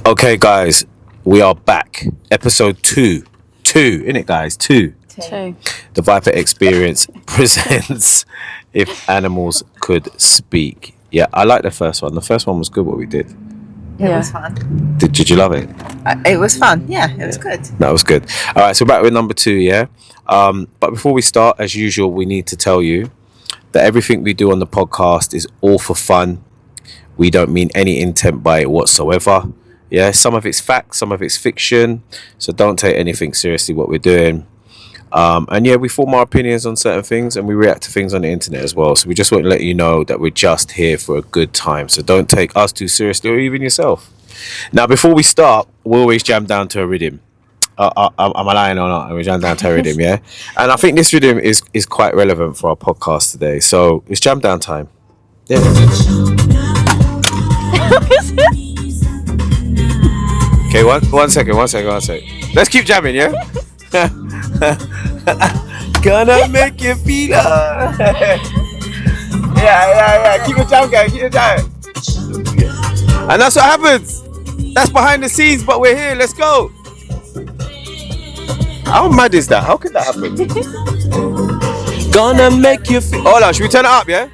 Okay, guys, we are back. Episode 2. 2, innit, guys? 2. The Viper Experience presents If Animals Could Speak. Yeah, I like the first one. The first one was good, what we did. It was fun. Did you love it? It was fun. Yeah, it was good. That was good. All right, so back with number 2, yeah? But before we start, as usual, we need to tell you that everything we do on the podcast is all for fun. We don't mean any intent by it whatsoever. Yeah, some of it's fact, some of it's fiction. So don't take anything seriously what we're doing. And yeah, we form our opinions on certain things and we react to things on the internet as well. So we just want to let you know that we're just here for a good time. So don't take us too seriously or even yourself. Now, before we start, we always jam down to a rhythm. Am I lying or not? We jam down to a rhythm, yeah? And I think this rhythm is quite relevant for our podcast today. So it's jam down time. Yeah. Okay, one second. Let's keep jamming, yeah? Gonna make you feel yeah. Keep it jam, guys. Keep it jam. And that's what happens. That's behind the scenes, but we're here. Let's go. How mad is that? How could that happen? Gonna make you feel. Hold on, should we turn it up, yeah?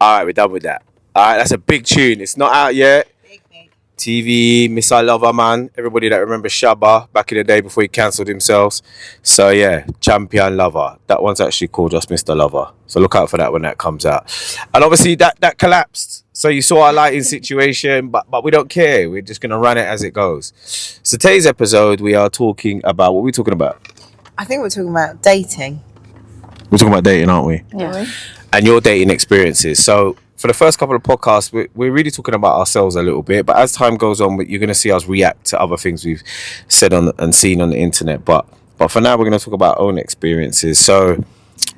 Alright, we're done with that. Alright, that's a big tune. It's not out yet. Big. TV, Miss I Lover Man. Everybody that remembers Shabba back in the day before he cancelled himself. So yeah, Champion Lover. That one's actually called just Mr. Lover. So look out for that when that comes out. And obviously that collapsed. So you saw our lighting situation, but we don't care. We're just going to run it as it goes. So today's episode, we are talking about, what are we talking about? I think we're talking about dating. We're talking about dating, aren't we? Yeah. And your dating experiences. So for the first couple of podcasts, we're really talking about ourselves a little bit. But as time goes on, you're going to see us react to other things we've said on and seen on the internet. But for now, we're going to talk about our own experiences. So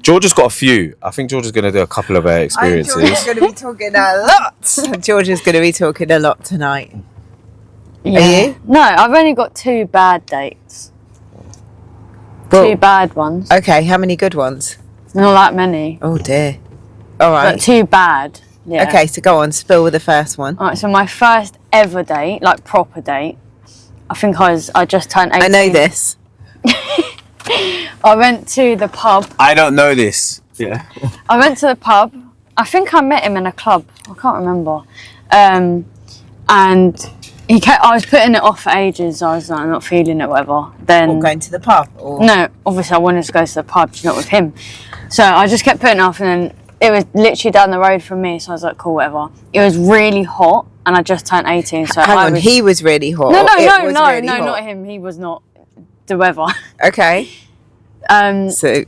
Georgia's got a few. I think Georgia's going to do a couple of her experiences. Georgia's going to be talking a lot. Georgia's going to be talking a lot tonight. Yeah. Are you? No, I've only got 2 bad dates. Well, 2 bad ones. Okay, how many good ones? Not that many. Oh dear. All right. But 2 bad. Yeah. Okay, so go on, spill with the first one. Alright, so my first ever date, like proper date, I just turned 18. I know this. I went to the pub. I don't know this. Yeah. I went to the pub. I think I met him in a club. I can't remember. And I was putting it off for ages. I was like, not feeling it, whatever. Then Or going to the pub? Or... No, obviously I wanted to go to the pub, just not with him. So I just kept putting it off, and then it was literally down the road from me. So I was like, cool, whatever. It was really hot, and I just turned 18. So Hang on, he was really hot. No, really not him. He was not the weather. Okay. So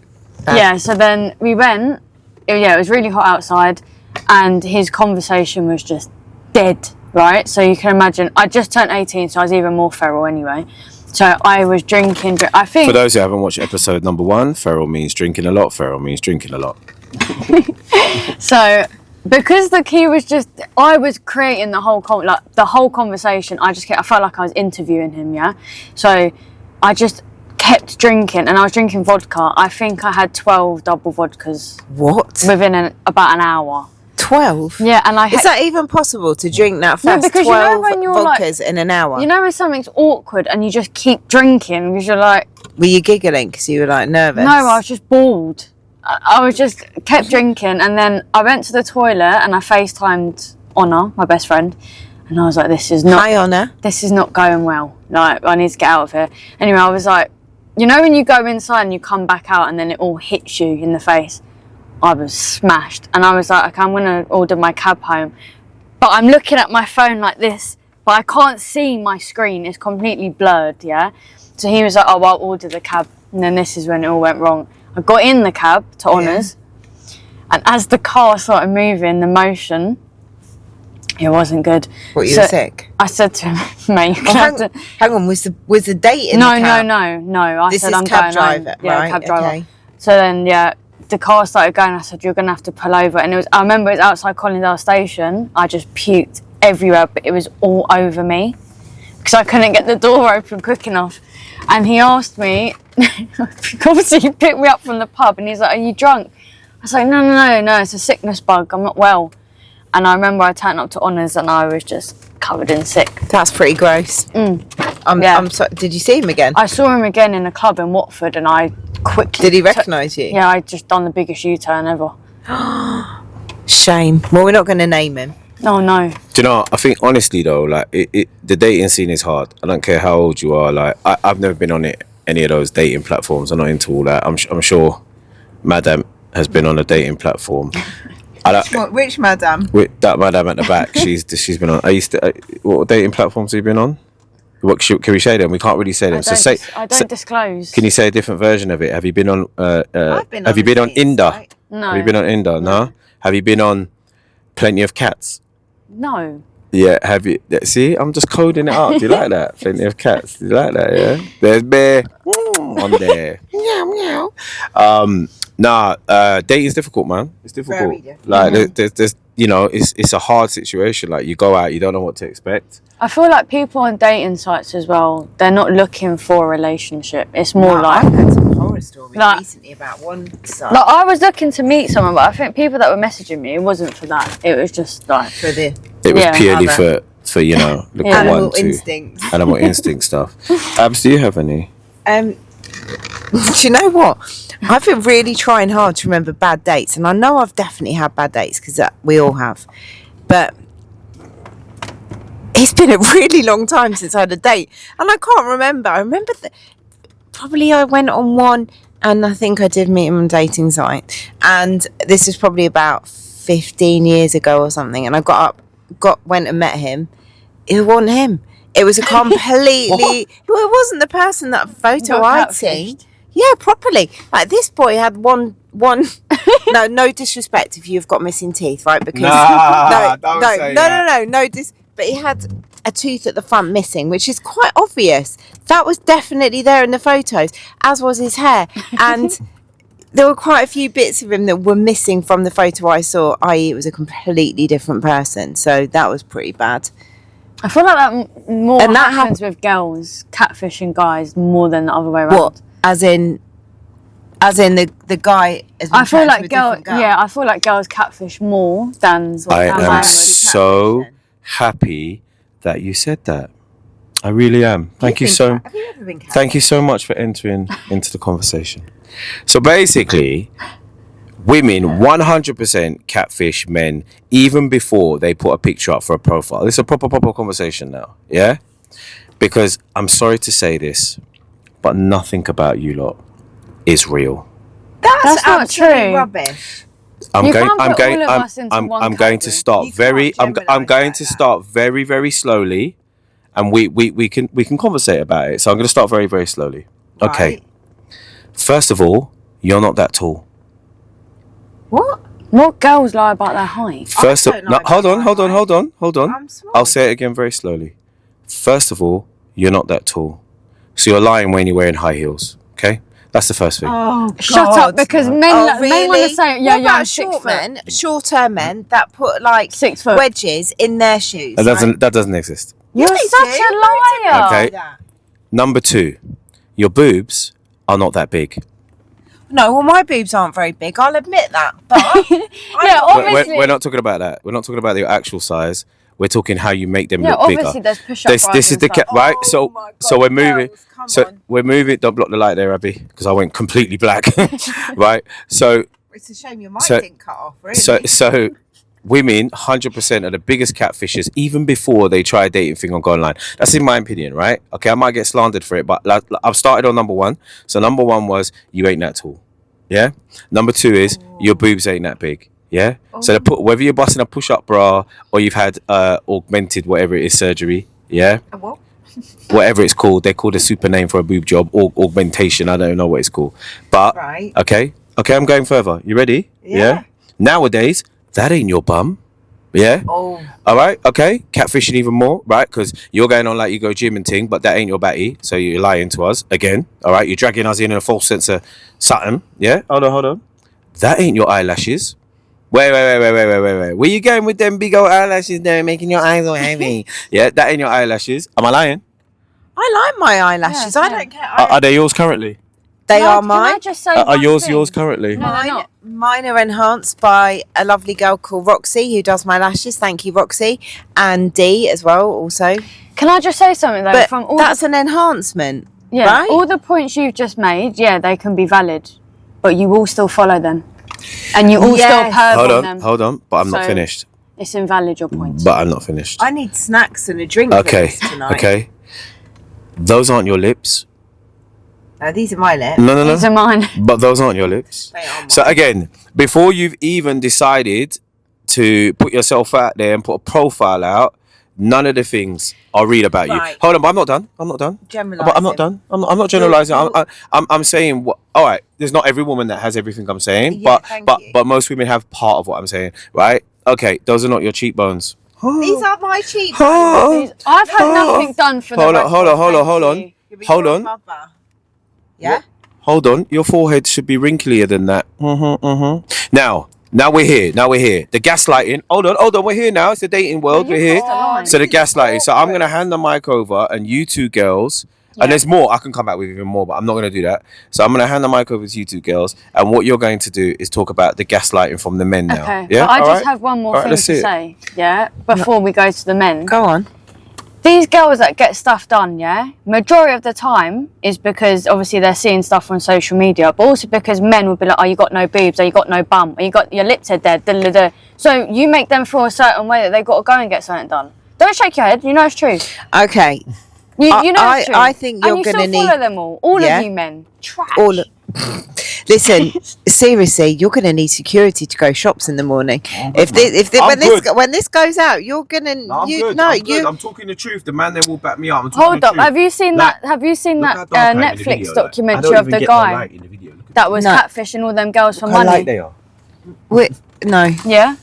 then we went. It was really hot outside, and his conversation was just dead. Right, so you can imagine. I just turned 18, so I was even more feral anyway. So I was drinking. I think for those who haven't watched episode number 1, feral means drinking a lot. Feral means drinking a lot. So because the key was just, I was creating the whole conversation. I felt like I was interviewing him. Yeah, so I just kept drinking, and I was drinking vodka. I think I had 12 double vodkas. What? Within about an hour. 12? Yeah, and is that even possible to drink that fast? No, because 12 you know when you're vodkas in an hour? You know when something's awkward and you just keep drinking because you're like... Were you giggling because you were like nervous? No, I was just bored. I was just kept drinking, and then I went to the toilet and I FaceTimed Honor, my best friend, and I was like, this is not... Hi, Honor. This is not going well. Like, I need to get out of here. Anyway, I was like, you know when you go inside and you come back out and then it all hits you in the face? I was smashed, and I was like, okay, I'm gonna order my cab home, but I'm looking at my phone like this, but I can't see my screen, it's completely blurred. Yeah, so he was like, oh, I'll order the cab, and then this is when it all went wrong. I got in the cab to Honour's, and as the car started moving, the motion, it wasn't good. What, you were sick? I said to him, mate, hang on, was the date in the cab? No, I this said, is I'm cab going driver, home. Yeah, right? cab driver. Okay. So then, the car started going. I said, you're going to have to pull over. And I remember it was outside Colindale station. I just puked everywhere, but it was all over me because I couldn't get the door open quick enough. And he asked me, obviously he picked me up from the pub and he's like, are you drunk? I was like, no, it's a sickness bug, I'm not well. And I remember I turned up to honours and I was just covered in sick. That's pretty gross. I'm sorry. Did you see him again? I saw him again in a club in Watford and I quickly... Did he recognise you? Yeah, I just done the biggest U-turn ever. Shame. Well, we're not going to name him. Oh, no. Do you know, I think honestly though, like the dating scene is hard. I don't care how old you are. Like I've never been on any of those dating platforms. I'm not into all that. I'm sure Madame has been on a dating platform. Which Madame? With that Madame at the back, she's been on. What dating platforms have you been on? Can we say them? We can't really say them. I don't disclose. Can you say a different version of it? Have you been on? Have you been on dating Inda? site. No. Have you been on Inda? No. Have you been on Plenty of Cats? No. Yeah, have you? See, I'm just coding it up. Do you like that? Plenty of Cats. Do you like that? Yeah. There's bear on there. Meow meow. Dating is difficult, man. It's difficult. Very difficult. Like there's it's a hard situation. Like you go out, you don't know what to expect. I feel like people on dating sites as well, they're not looking for a relationship. It's more like... I've heard some horror stories like- recently about one site. Like, I was looking to meet someone, but I think people that were messaging me, it wasn't for that. It was just like... For the It was Yeah, purely other. for look Yeah. at animal 1, 2 instinct. animal instinct stuff. Abs, do you have any? Do you know what? I've been really trying hard to remember bad dates, and I know I've definitely had bad dates because we all have. But it's been a really long time since I had a date, and I can't remember. I remember probably I went on one, and I think I did meet him on a dating site, and this was probably about 15 years ago or something. And I went and met him. It wasn't him. It was a completely... Well, it wasn't the person that photo I'd seen. Yeah, properly. Like, this boy had one no disrespect if you've got missing teeth, right? Because but he had a tooth at the front missing, which is quite obvious. That was definitely there in the photos, as was his hair. And there were quite a few bits of him that were missing from the photo I saw, i.e. it was a completely different person. So that was pretty bad. I feel like that more happens with girls catfishing guys more than the other way around. What? As in the guy has been I feel like girl. I feel like girls catfish more than I am guys. so happy that you said that. I really am. Thank you so. Have you ever been catfished? Thank you so much for entering into the conversation. So basically, women 100% catfish men even before they put a picture up for a profile. This is a proper conversation now, yeah? Because I'm sorry to say this, but nothing about you lot is real. That's not absolute true. rubbish. You can't put all of us into one I'm going to category. start You very can't I'm generalise going like to that. start very, very slowly, and we can conversate about it. So I'm going to start very, very slowly. Okay. Right. First of all, you're not that tall. What? What girls lie about their height? First of don't lie no, about hold on. my I'm small. I'll say it again very slowly. First of all, you're not that tall. So you're lying when you're wearing high heels. Okay? That's the first thing. Oh, Shut up, because men want to say, what about shorter men that put like 6 foot wedges in their shoes? That doesn't exist. You're Yes, such they do. a liar. Okay. Number 2, your boobs are not that big. No, well, my boobs aren't very big. I'll admit that. But Yeah, obviously. We're not talking about that. We're not talking about your actual size. We're talking how you make them Yeah, look bigger. obviously there's push-up bars This is and the stuff. right. Oh So my so God, we're moving. girls, come So on. we're moving. Don't block the light there, Abby, because I went completely black. Right. So it's a shame your mic So- didn't cut off. Really. so women 100% are the biggest catfishers even before they try a dating thing or go online. That's in my opinion, right? Okay, I might get slandered for it, but I've started on number 1. So number 1 was you ain't that tall. Yeah. Number 2 is your boobs ain't that big. Yeah. So whether you're busting a push-up bra or you've had augmented whatever it is surgery. Yeah. What? Whatever it's called, they're called a super name for a boob job or augmentation. I don't know what it's called. But Right. okay, I'm going further. You ready? Yeah. Nowadays, that ain't your bum. Yeah. Oh. All right. Okay. Catfishing even more, right? Because you're going on like you go gym and ting, but that ain't your batty. So you're lying to us again. All right. You're dragging us in a false sense of something. Yeah. Hold on. That ain't your eyelashes. Wait. Where you going with them big old eyelashes there, making your eyes all heavy? Yeah, that ain't your eyelashes. Am I lying? I like my eyelashes. Yeah, I yeah. don't care. Are they yours currently? They are Can I mine. just say Are one yours thing? yours currently? No, they're not. Mine are enhanced by a lovely girl called Roxy who does my lashes. Thank you, Roxy. And Dee as well, also. Can I just say something though? But From all that's an enhancement. yeah, right? all the points you've just made, yeah, they can be valid, but you will still follow them, and you all Yes. still perv on them. Hold on. But I'm not So- finished. It's invalid your points. But I'm not finished. I need snacks and a drink for Okay. this tonight. Okay. Those aren't your lips. These are my lips. No. These are mine. But those aren't your lips. They are mine. So again, before you've even decided to put yourself out there and put a profile out, none of the things I'll read about Right. you. Hold on, but I'm not done. I'm not done. Generalising. But I'm not done. I'm not generalizing. I'm saying what. All right. There's not every woman that has everything I'm saying, Yeah, thank you. but most women have part of what I'm saying, right? Okay. Those are not your cheekbones. These are my cheekbones. Oh. I've had nothing done for the Hold on, record, hold on. thank you. But Hold you're a on. mother. Yeah? Hold on, your forehead should be wrinklier than that. Now we're here. The gaslighting. Hold on. We're here now. It's the dating world. We're here. crossed the line. So the gaslighting. So I'm gonna hand the mic over, and you two girls. And there's more. I can come back with even more, but I'm not gonna do that. So I'm gonna hand the mic over to you two girls, and what you're going to do is talk about the gaslighting from the men now. Okay, Yeah. but I All just right? have one more All right, thing let's to see it. say, yeah, before we go to the men. Go on. These girls that get stuff done, yeah, majority of the time is because obviously they're seeing stuff on social media, but also because men will be like, oh, you got no boobs, or you got no bum, or you got your lips are dead, da. So you make them feel a certain way that they've got to go and get something done. Don't shake your head, you know it's true. Okay. You know it's true. I think you're and you going to still follow need... them all Yeah. of you men. Trash. All of... Listen, seriously, you're going to need security to go shops in the morning. When this goes out, you're going to... I'm talking the truth. The man there will back me up. I'm talking Hold the up, truth. have you seen Like, that? Have you seen Look that how dark I am in the Netflix video, documentary I of don't the even get guy light in the video. Look at that was No. catfishing all them girls for how light money? they are. No. Yeah.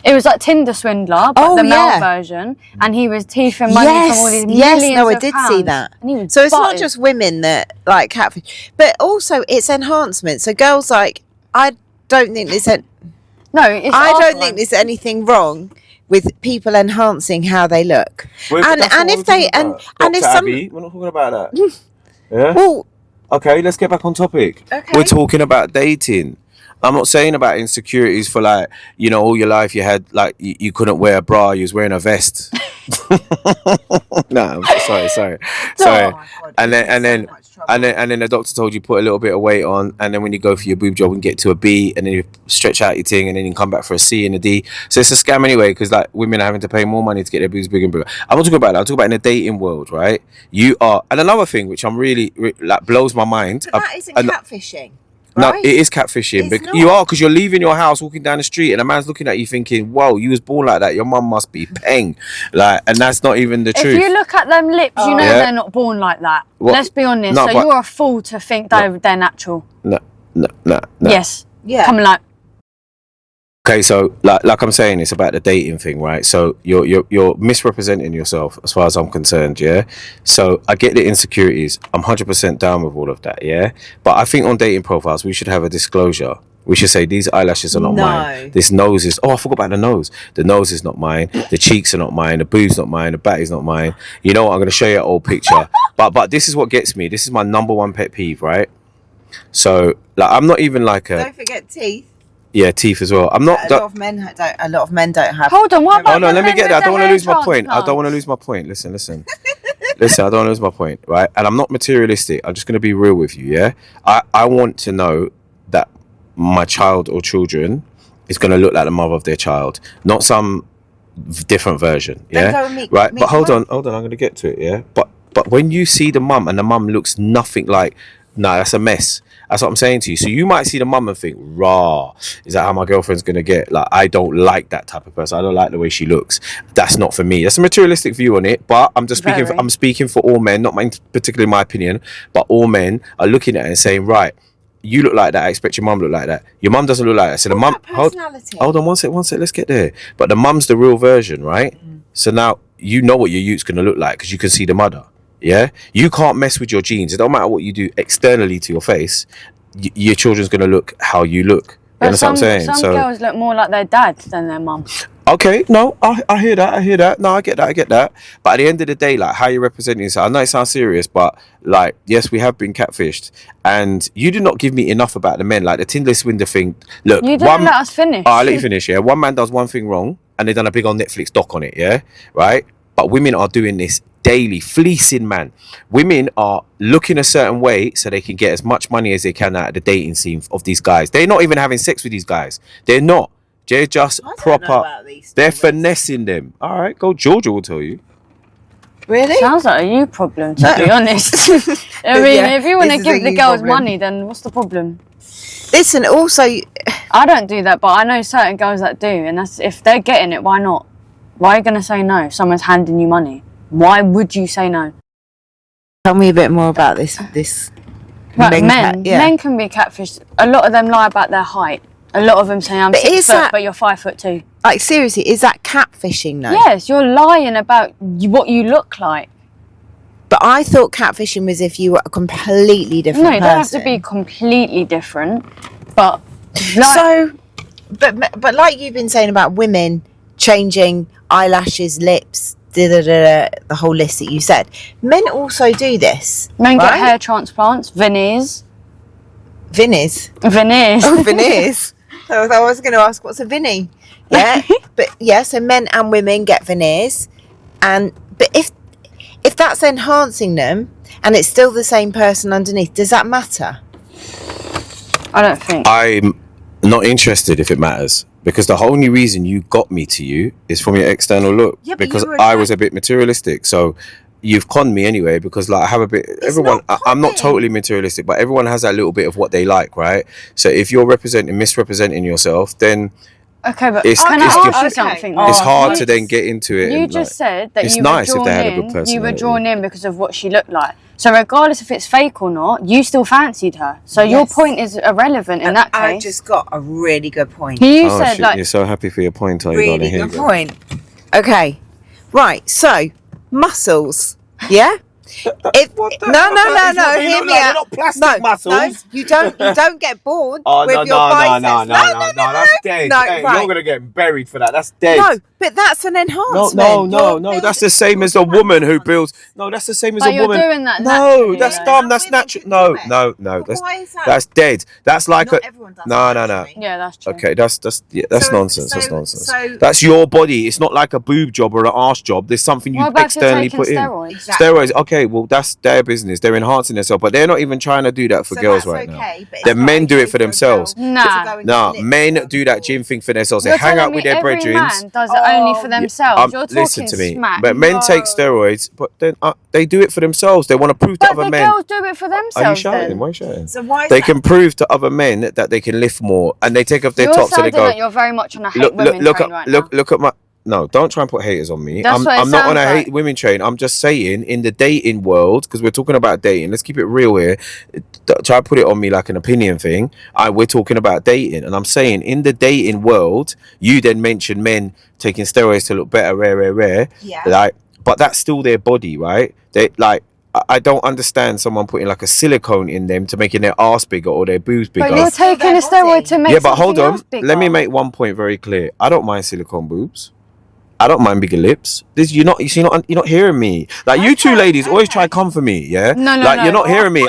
It was like Tinder swindler, but Oh, the male yeah. version, and he was teething money from all these millions Yes, no, I of did pounds, see that. and he was So it's not butted. just women that like catfish, but also it's enhancement. So girls like, I don't think there's no. It's I don't afterwards. think there's anything wrong with people enhancing how they look. Wait, And- that's not and what if we're they- talking and- about. and if Dr. some- Abby, we're not talking about that. Yeah. Well, Okay, let's get back on topic. Okay. We're talking about dating. I'm not saying about insecurities for like, you know, all your life you had like you couldn't wear a bra, you was wearing a vest. No, I'm sorry. Oh my God, And you're in so then much trouble. and then the doctor told you put a little bit of weight on, and then when you go for your boob job and get to a B, and then you stretch out your thing, and then you come back for a C and a D. So it's a scam anyway, because like women are having to pay more money to get their boobs bigger and bigger. I'm not talking about that. I'm talking about in the dating world, right? You are, and another thing which I'm really like blows my mind. But that isn't and- catfishing. No, Right? it is catfishing. It's You not. are, because you're leaving your house, walking down the street, and a man's looking at you thinking, "Whoa, you was born like that. Your mum must be peng." Like, and that's not even the If truth. you look at them lips, you know Yeah. they're not born like that. What? Let's be honest. No, so but- you're a fool to think they're natural. No. Yes. Yeah. Come like. Okay, so like I'm saying, it's about the dating thing, right? So you're misrepresenting yourself as far as I'm concerned, yeah? So I get the insecurities. I'm 100% down with all of that, yeah? But I think on dating profiles, we should have a disclosure. We should say these eyelashes are not No. mine. This nose is... Oh, I forgot about the nose. The nose is not mine. The cheeks are not mine. The boobs not mine. The back is not mine. You know what? I'm going to show you an old picture. But this is what gets me. This is my number one pet peeve, right? So, like, I'm not even like a... Don't forget teeth. Yeah, teeth as well. I'm not... A lot of men don't have. Hold on. What about Oh no, the let me men get with there. I the don't want to hair lose my point. I transplants? don't want to lose my point. Listen. Listen, I don't want to lose my point, right? And I'm not materialistic. I'm just going to be real with you, yeah? I want to know that my child or children is going to look like the mother of their child, not some different version, yeah? go and meet- Right, meet but hold your on, I'm going to get to it, yeah? But when you see the mum and the mum looks nothing like... No, that's a mess. That's what I'm saying to you. So you might see the mum and think, rah, is that how my girlfriend's going to get? Like, I don't like that type of person. I don't like the way she looks. That's not for me. That's a materialistic view on it. But I'm just speaking. Very. I'm speaking for all men, not particularly my opinion, but all men are looking at it and saying, right, you look like that. I expect your mum to look like that. Your mum doesn't look like that. So the What mum, about personality? hold on one sec. Let's get there. But the mum's the real version, right? So now you know what your youth's going to look like because you can see the mother. Yeah, you can't mess with your genes. It don't matter what you do externally to your face. Your children's going to look how you look, But understand what I'm saying? some girls look more like their dad than their mum. Okay, no, I hear that. No, I get that. But at the end of the day, like, how you representing yourself, I know it sounds serious, but like, yes, we have been catfished, and you did not give me enough about the men, like the Tinder Swindler thing. Look, You didn't let us finish. I'll let you finish. Yeah, one man does one thing wrong, and they done a big on Netflix doc on it. Yeah, right. But women are doing this daily, fleecing man. Women are looking a certain way so they can get as much money as they can out of the dating scene of these guys. They're not even having sex with these guys. They're not. They're just proper. They're finessing them. All right, go. Georgia will tell you. Really? Sounds like a you problem, to be honest. I mean, if you want to give the girls money, then what's the problem? Listen, also, I don't do that, but I know certain girls that do, and that's if they're getting it, why not? Why are you going to say no if someone's handing you money? Why would you say no? tell me a bit more about this. Right, men can be catfished. A lot of them lie about their height. A lot of them say I'm 6 foot, but you're 5'2". Like, seriously, is that catfishing though? Yes, you're lying about what you look like. But I thought catfishing was if you were a completely different person. No, you don't have to be completely different, but but like you've been saying about women changing eyelashes, lips, the whole list that you said, men also do this. Men get hair transplants, veneers. Veneers. Oh, veneers. I was going to ask, what's a vinny? Yeah, but yeah, so men and women get veneers, but if that's enhancing them and it's still the same person underneath, does that matter? I don't think. I'm not interested if it matters, because the only reason you got me to you is from your external look. Yeah, because I was a bit materialistic, so you've conned me anyway, because like I have a bit, I'm not totally materialistic, but everyone has that little bit of what they like, right? So if you're misrepresenting yourself, then okay, but it's, can I ask you something? It's hard to then get into it. You just said that it's you nice were drawn if they had a in. good personality. You were drawn in because of what she looked like. So regardless if it's fake or not, you still fancied her. So your point is irrelevant in that case. I just got a really good point. You said shit, like you're so happy for your point, are you? Really good point. Okay, right. So muscles, yeah. No. Hear me out. Not plastic muscles. No, you don't get bored with your biceps. No, that's dead. No, hey, right. You're gonna get buried for that. That's dead. No, but that's an enhancement. No. That's the same as a woman who builds. No, that's the same as a woman. You're doing that. No, that's dumb. That's natural. No. That's dead. That's like Not a. everyone does No. Yeah, that's true. Okay, that's nonsense. That's nonsense. So, that's your body. It's not like a boob job or an arse job. There's something you externally put in. Steroids. Okay, well that's their business. They're enhancing themselves, but they're not even trying to do that for girls right now. The men do it for themselves. Nah, men do that gym thing for themselves. They hang out with their brethren. Man does it only for themselves. You're talking listen to me. smack. But men take steroids, but then they do it for themselves. They want to prove to other men. But the girls do it for themselves. Are you shouting? Why are you shouting? So why they can prove to other men that they can lift more, and they take off their tops and they go. You're very much on a hate women train right now. Look at my. No, don't try and put haters on me. That's I'm not on a hate women train. I'm just saying, in the dating world, because we're talking about dating. Let's keep it real here. Try to put it on me like an opinion thing. We're talking about dating, and I'm saying in the dating world, you then mention men taking steroids to look better, rare. Yeah. Like, but that's still their body, right? They like. I don't understand someone putting like a silicone in them to making their ass bigger or their boobs bigger. But you're taking a steroid to make but hold on. Bigger. Let me make one point very clear. I don't mind silicone boobs. I don't mind bigger lips. You're not hearing me. Like, you two ladies always try to come for me, yeah? No. You're not hearing me.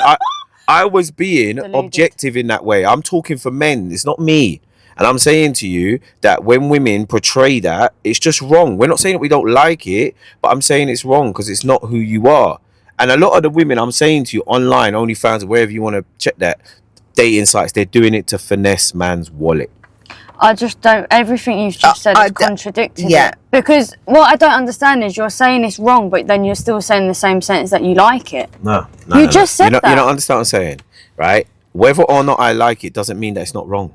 I was being objective in that way. I'm talking for men. It's not me. And I'm saying to you that when women portray that, it's just wrong. We're not saying that we don't like it, but I'm saying it's wrong because it's not who you are. And a lot of the women, I'm saying to you, online, OnlyFans, wherever you want to check that, dating sites, they're doing it to finesse man's wallet. I just don't. Everything you've just said is contradicted. Yeah. Because what I don't understand is you're saying it's wrong, but then you're still saying the same sentence that you like it. No. You just said that. You don't understand what I'm saying, right? Whether or not I like it doesn't mean that it's not wrong.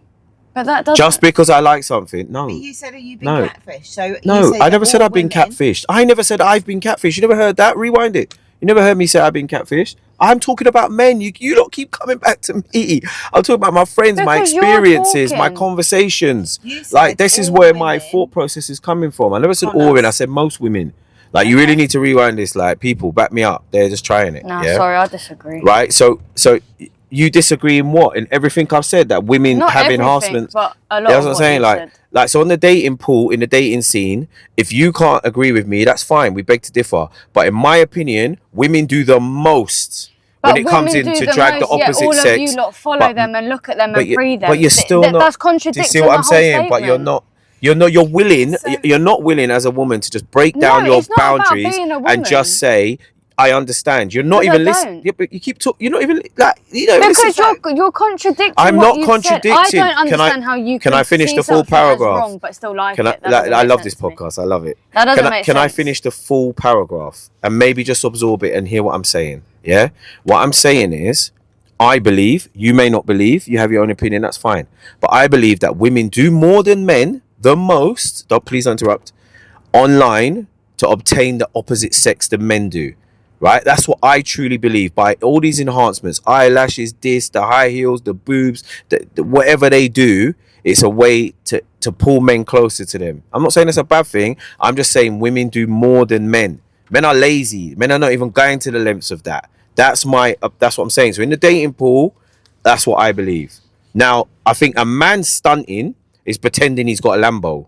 But that doesn't. Just because I like something, no. But you said, are you being catfished? So I never said I've been catfished. I never said I've been catfished. You never heard that? Rewind it. You never heard me say I've been catfished. I'm talking about men. You lot keep coming back to me. I'm talking about my friends, my experiences, my conversations. Like, this is where my thought process is coming from. I never said all women. I said most women. Like, you really need to rewind this. Like, people, back me up. They're just trying it. No, sorry, I disagree. Right? So you disagree in what? In everything I've said, that women Not have everything, enhancements. but a lot That's of what I'm what saying. you said. Like, so on the dating pool, in the dating scene, if you can't agree with me, that's fine. We beg to differ. But in my opinion, women do the most when But it comes women in do to the drag the most, yet opposite all sex. of you lot follow but- them and look at them but and you- free them. but you're still not. That's Do you contradicting see what I'm the whole saying? statement. But you're willing. You're not willing as a woman to just break down No, your it's not about boundaries being a and woman. just say, I understand. You're not Because even I listening. don't. Yeah, but you keep talking. You're not even like, you know. Because you're contradicting I'm what not you've contradicting. said. I don't understand how you can I finish see the full something as paragraph? wrong but still like Can it. I love this podcast. I love it. That doesn't make Can I sense. finish the full paragraph and maybe just absorb it and hear what I'm saying? Yeah. What I'm saying is, I believe, you may not believe, you have your own opinion, that's fine. But I believe that women do more than men, the most, please don't interrupt, online to obtain the opposite sex than men do. Right? That's what I truly believe. By all these enhancements, eyelashes, the high heels, the boobs, the whatever they do, it's a way to pull men closer to them. I'm not saying it's a bad thing. I'm just saying women do more than men. Men are lazy. Men are not even going to the lengths of that. That's what I'm saying. So in the dating pool, that's what I believe. Now, I think a man stunting is pretending he's got a Lambo,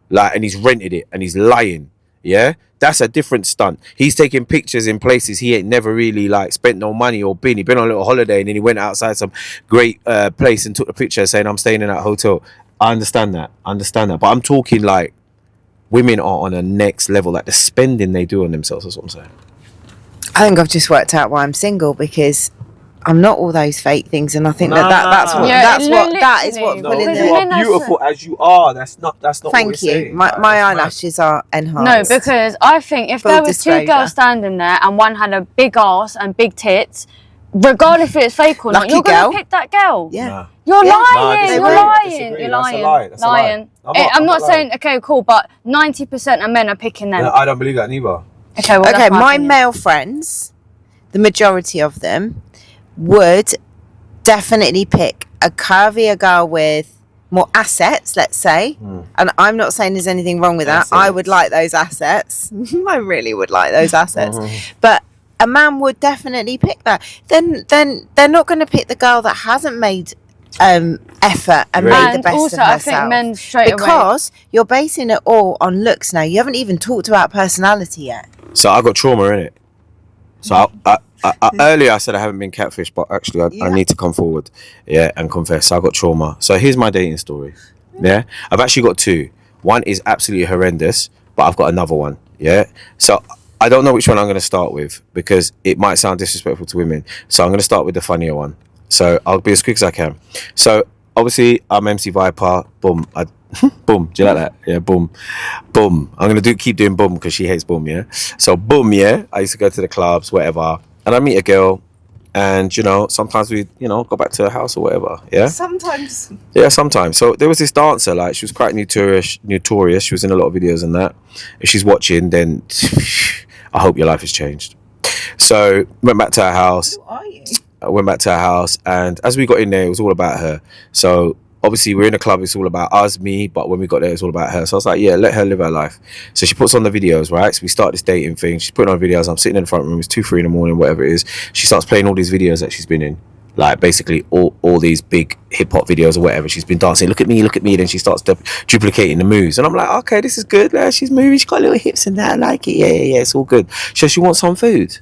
and he's rented it and he's lying. Yeah, that's a different stunt. He's taking pictures in places he ain't never really spent no money or been. He been on a little holiday and then he went outside some great place and took a picture saying, I'm staying in that hotel. I understand that. But I'm talking women are on a next level, the spending they do on themselves. That's what I'm saying. I think I've just worked out why I'm single, because I'm not all those fake things, and I think that's what Yeah, that is what's literally. pulling Because You men are are beautiful as you are. That's not what we're Thank you. saying. My That's mad. eyelashes are No, enhanced. because I think if Full there was two disclosure. girls standing there and one had a big ass and big tits, regardless if it's fake or not, Lucky you're going girl. to pick that girl. Yeah. Nah. You're Yeah. lying. No, You're will. lying. Disagree. You're That's a lying. lie. That's a lie. Lying. I'm I'm not not saying okay, cool, but 90% of men are picking them. No, I don't believe that neither. Okay, well, Okay, that's my opinion. male friends, the majority of them, would definitely pick a curvier girl with more assets, let's say. And I'm not saying there's anything wrong with that. I would like those assets. I really would like those assets. But a man would definitely pick that. Then they're not going to pick the girl that hasn't made effort and made the And best also, of herself. I think men straight away. Because you're basing it all on looks now. You haven't even talked about personality yet. So I got trauma in it. So I earlier I said I haven't been catfished, but actually I need to come forward, and confess I got trauma. So here's my dating story. Yeah, I've actually got two. One is absolutely horrendous, but I've got another one. Yeah, so I don't know which one I'm going to start with because it might sound disrespectful to women. So I'm going to start with the funnier one. So I'll be as quick as I can. So obviously I'm MC Viper. Boom. Boom. Do you like that? Yeah. Boom. Boom. I'm gonna keep doing boom because she hates boom. Yeah. So boom. Yeah. I used to go to the clubs, whatever, and I meet a girl, and sometimes we go back to her house or whatever. Yeah. Sometimes. Yeah. Sometimes. So there was this dancer. She was quite notorious. She was in a lot of videos and that. If she's watching, then I hope your life has changed. So went back to her house. Who are you? I went back to her house, and as we got in there, it was all about her. So obviously we're in a club, it's all about us, me, but when we got there, it's all about her. So I was like, yeah, let her live her life. So she puts on the videos, right? So we start this dating thing. She's putting on videos. I'm sitting in the front room. It's 2-3 in the morning, whatever it is. She starts playing all these videos that she's been in, basically all these big hip hop videos or whatever. She's been dancing. Look at me. Then she starts duplicating the moves, and I'm like, okay, this is good. She's moving. She's got little hips and that. I like it. Yeah. It's all good. She wants some food.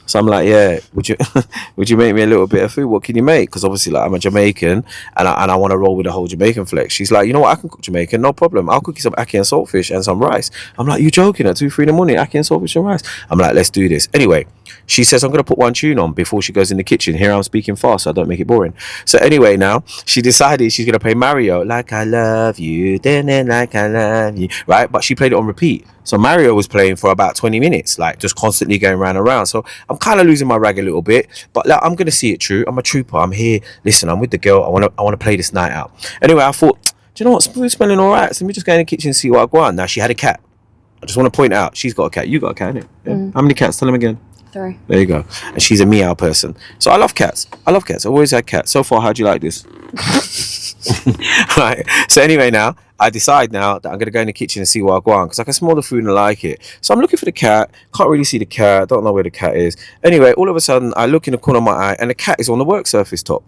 So I'm like, yeah, would you make me a little bit of food? What can you make? Because obviously, I'm a Jamaican and I want to roll with the whole Jamaican flex. She's like, you know what? I can cook Jamaican, no problem. I'll cook you some ackee and saltfish and some rice. I'm like, you joking? At 2-3 in the morning, ackee and saltfish and rice. I'm like, let's do this. Anyway, she says, I'm going to put one tune on before she goes in the kitchen. Here I'm speaking fast, so I don't make it boring. So anyway, now she decided she's going to play Mario, like I love you, then like I love you, right? But she played it on repeat. So Mario was playing for about 20 minutes, just constantly going round and round. So I'm kind of losing my rag a little bit, but I'm going to see it through. I'm a trooper. I'm here. Listen, I'm with the girl. I want to play this night out. Anyway, I thought, do you know what? Smooth smelling all right. So let me just go in the kitchen and see what I go on. Now, she had a cat. I just want to point out, she's got a cat. You got a cat, innit? Yeah. How many cats? Tell them again. 3. There you go. And she's a meow person. So I love cats. I always had cats. So far, how do you like this? Right. So anyway, now I decide now that I'm going to go in the kitchen and see what I go on, because I can smell the food and I like it. So I'm looking for the cat. Can't really see the cat. Don't know where the cat is. Anyway, all of a sudden, I look in the corner of my eye and the cat is on the work surface top.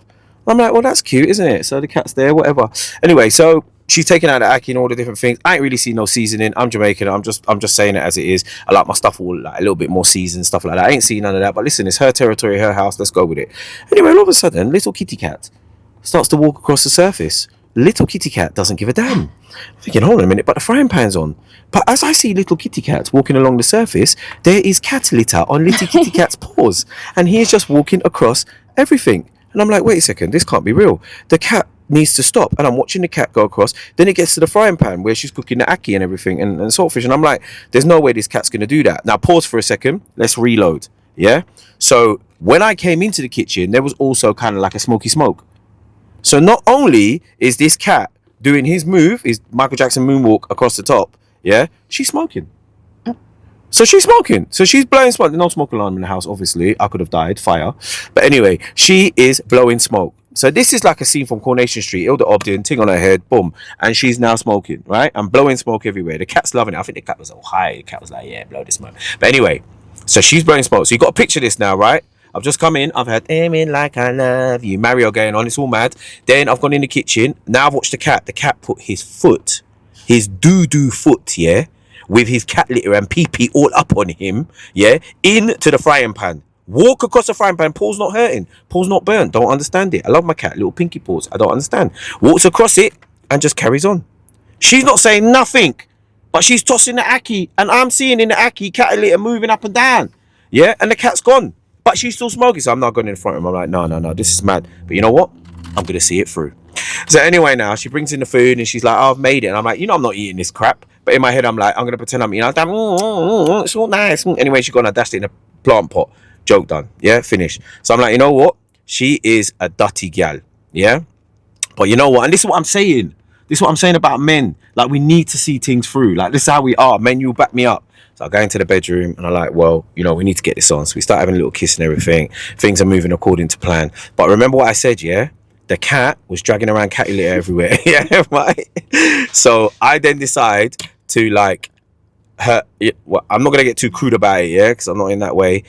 I'm like, well, that's cute, isn't it? So the cat's there, whatever. Anyway, so she's taking out the ackee and all the different things. I ain't really seen no seasoning. I'm Jamaican. I'm just saying it as it is. I like my stuff all like a little bit more seasoned, stuff like that. I ain't seen none of that. But listen, it's her territory, her house. Let's go with it. Anyway, all of a sudden, little kitty cat starts to walk across the surface. Little kitty cat doesn't give a damn. I'm thinking, hold on a minute, but the frying pan's on. But as I see little kitty cat walking along the surface, there is cat litter on little kitty cat's paws, and he is just walking across everything. And I'm like, wait a second, this can't be real. The cat needs to stop. And I'm watching the cat go across. Then it gets to the frying pan where she's cooking the ackee and everything and saltfish. And I'm like, there's no way this cat's going to do that. Now, pause for a second. Let's reload. Yeah? So when I came into the kitchen, there was also kind of like a smoky smoke. So not only is this cat doing his move, his Michael Jackson moonwalk across the top, yeah, she's smoking. So she's smoking. So she's blowing smoke. There's no smoke alarm in the house, obviously. I could have died. Fire. But anyway, she is blowing smoke. So this is like a scene from Coronation Street. Hilda Obdin, ting on her head, boom. And she's now smoking, right? And blowing smoke everywhere. The cat's loving it. I think the cat was all high. The cat was like, yeah, blow the smoke. But anyway, so she's blowing smoke. So you got to picture this now, right? I've just come in. I've had aiming like I love you. Mario going on. It's all mad. Then I've gone in the kitchen. Now I've watched the cat. The cat put his foot, his doo-doo foot, yeah, with his cat litter and pee-pee all up on him, yeah, into the frying pan. Walk across the frying pan, paws not hurting, paws not burnt. Don't understand it. I love my cat, little pinky paws. I don't understand. Walks across it and just carries on. She's not saying nothing, but she's tossing the ackee, and I'm seeing in the ackee cat litter moving up and down, yeah, and the cat's gone, but she's still smoking. So I'm not going in front of him. I'm like, no, this is mad. But you know what? I'm gonna see it through. So anyway, now she brings in the food and she's like, oh, I've made it. And I'm like, I'm not eating this crap. But in my head, I'm like, I'm going to pretend I'm eating. It's all nice. Anyway, she gone and dashed it in a plant pot. Joke done. Yeah, finished. So I'm like, you know what? She is a dirty gal. Yeah? But you know what? And this is what I'm saying. This is what I'm saying about men. Like, we need to see things through. Like, this is how we are. Men, you back me up. So I go into the bedroom and I'm like, well, we need to get this on. So we start having a little kiss and everything. Things are moving according to plan. But remember what I said, yeah? The cat was dragging around cat litter everywhere. Yeah, right? So I then decide to like her. Well, I'm not going to get too crude about it, yeah? Because I'm not in that way.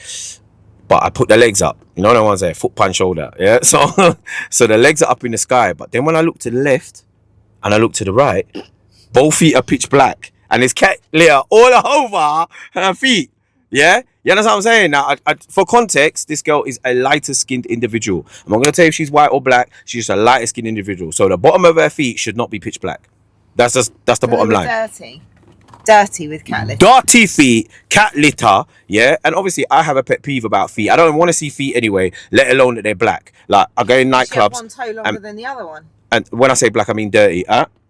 But I put the legs up. No one's there. Foot, punch, shoulder. Yeah? So the legs are up in the sky. But then when I look to the left and I look to the right, both feet are pitch black. And there's cat litter all over her feet. Yeah? You understand what I'm saying? Now, for context, this girl is a lighter skinned individual. I'm not going to tell you if she's white or black. She's just a lighter skinned individual. So the bottom of her feet should not be pitch black. That's the bottom line. Dirty with cat litter. Dirty feet, cat litter, yeah? And obviously, I have a pet peeve about feet. I don't want to see feet anyway, let alone that they're black. Like, I go in nightclubs. She had one toe longer than the other one. And when I say black, I mean dirty.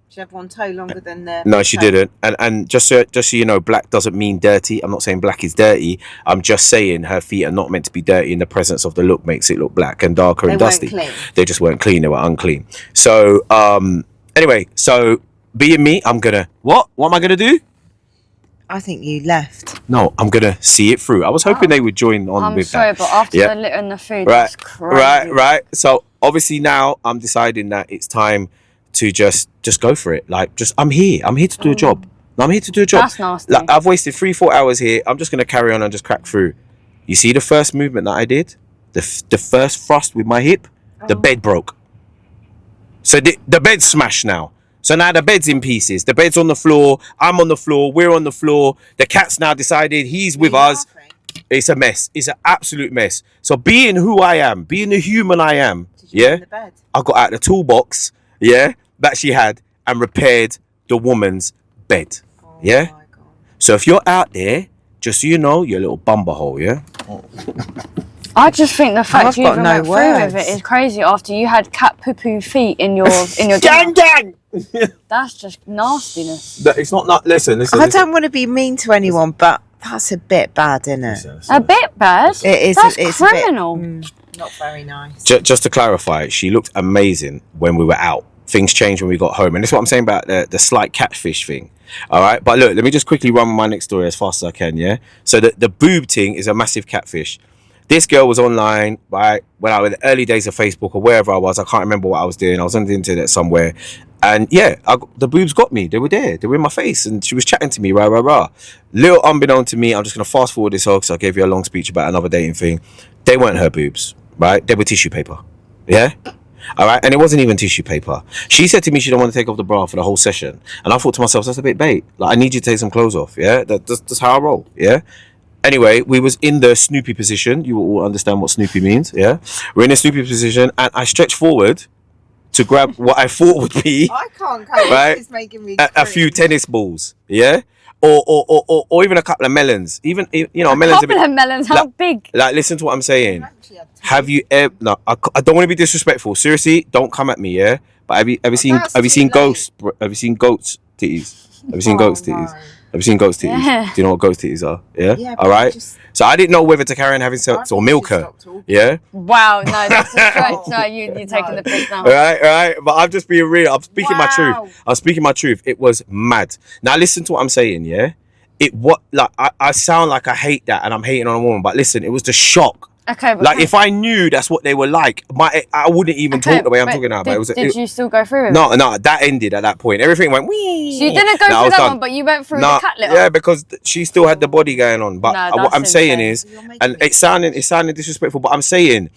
She had one toe longer than the... No, she didn't. And just so you know, black doesn't mean dirty. I'm not saying black is dirty. I'm just saying her feet are not meant to be dirty. In the presence of the look makes it look black and darker and dusty. They just weren't clean. They were unclean. So, anyway, so being me, I'm gonna... What am I gonna do? I think you left. No, I'm gonna see it through. I was hoping they would join on with that. I'm sorry, but after the litter and the food, that's crazy. Right. So, obviously now I'm deciding that it's time to just go for it. Like, I'm here to do a job. I'm here to do a job. That's nasty. Like, I've wasted 3-4 hours here. I'm just going to carry on and just crack through. You see the first movement that I did? The first thrust with my hip? The bed broke. So the bed's smashed now. So now the bed's in pieces. The bed's on the floor. I'm on the floor. We're on the floor. The cat's now decided he's with us. It's a mess. It's an absolute mess. So being who I am, being the human I am, yeah, I got out the toolbox, yeah, that she had and repaired the woman's bed. Yeah? My God. So if you're out there, just so you know, you're a little bumberhole, yeah? I just think the fact you even went through with it is crazy after you had cat poo-poo feet in your gang! That's just nastiness. It's not listen. I don't want to be mean to anyone, but that's a bit bad, isn't it? A bit bad? It is. That's criminal. Not very nice. Just to clarify, she looked amazing when we were out. Things changed when we got home, and that's what I'm saying about the slight catfish thing. All right, but look, let me just quickly run my next story as fast as I can. Yeah, so the boob thing is a massive catfish. This girl was online, right, when I was in the early days of Facebook or wherever I was. I can't remember what I was doing. I was on the internet somewhere. And yeah, the boobs got me. They were there. They were in my face. And she was chatting to me, rah. Little unbeknown to me, I'm just going to fast forward this whole, because I gave you a long speech about another dating thing. They weren't her boobs, right? They were tissue paper. Yeah? All right? And it wasn't even tissue paper. She said to me she don't want to take off the bra for the whole session. And I thought to myself, that's a bit bait. Like, I need you to take some clothes off. Yeah? That's how I roll. Yeah? Anyway, we was in the Snoopy position. You will all understand what Snoopy means. Yeah? We're in a Snoopy position. And I stretched forward to grab what I thought would be I can't cope. right, It's making me a few tennis balls, yeah, or even a couple of melons. Even melons. Couple of melons, how big? Like, listen to what I'm saying. Have you ever? No, I don't want to be disrespectful. Seriously, don't come at me, yeah. But have you seen ghosts? Have you seen goats titties? Have you seen goats titties? No. Have you seen goats titties? Yeah. Do you know what goats titties are? Yeah. Yeah, All right. So I didn't know whether to carry on having sex or milk her. Yeah. Wow, no, that's a stretch. No, you're taking the piss now. All right. But I'm just being real. I'm speaking my Wow. truth. I'm speaking my truth. It was mad. Now listen to what I'm saying. Yeah. I sound like I hate that and I'm hating on a woman, but listen, it was the shock. Okay, but Like, if I knew that's what they were like, I wouldn't even talk the way I'm talking now. But Did you still go through with it? No, that ended at that point. Everything went wee. So you didn't go through that one, but you went through the cat litter. Yeah, because she still had the body going on. But No, what that's I'm saying insane. is, and it sounded disrespectful, but I'm saying,